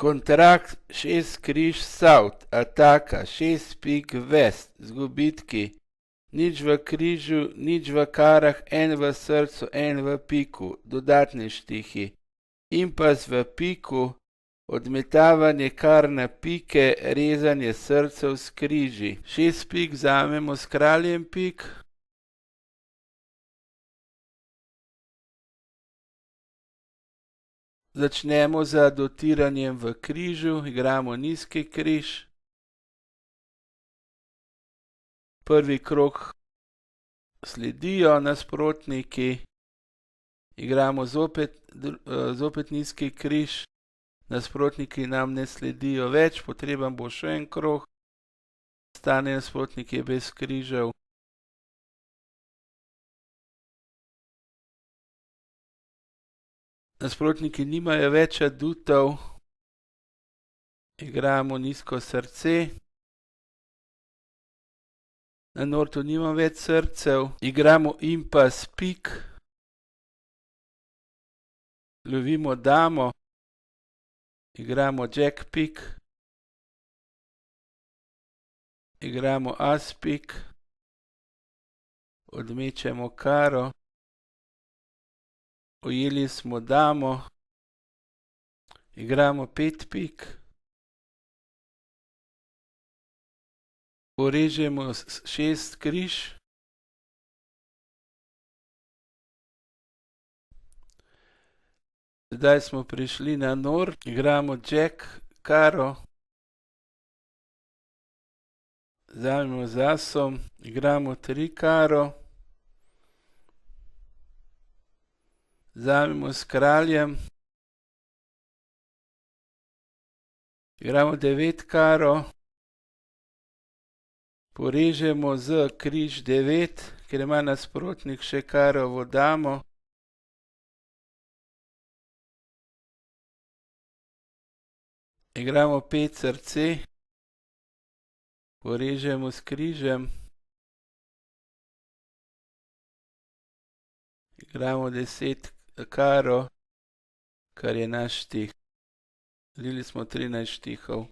Kontrakt 6 križ south, ataka 6 pik west, zgubitki nič v križu, nič v karah, en v srcu, en v piku, dodatni štihi. Impas v piku, odmetavanje kar na pike, rezanje srcev s križi. 6 pik vzamemo s kraljem pik. Začnemo z dotiranjem v križu, igramo nizki križ. Prvi krog sledijo nasprotniki, igramo zopet nizki križ, nasprotniki nam ne sledijo več, potreben bo še en krog, ostane nasprotniki brez križev. Nasprotniki nimajo več adutov, igramo nizko srce. Na nortu nimam več srcev, igramo impas pik. Lovimo damo, igramo jack pik. Igramo as pik. Odmečemo karo. Ujeli smo damo. Igramo 5 pik. Porežemo 6 križ. Zdaj smo prišli na nor, igramo jack, karo. Vzamemo z asom, igramo 3 karo. Vzamemo s kraljem. Igramo 9 karo. Porežemo z križ 9, ker ima nasprotnik še karovo damo. Igramo 5 srce. Porežemo s križem. Igramo 10 karo, kar je naš štih. Zlili smo 13 štihov.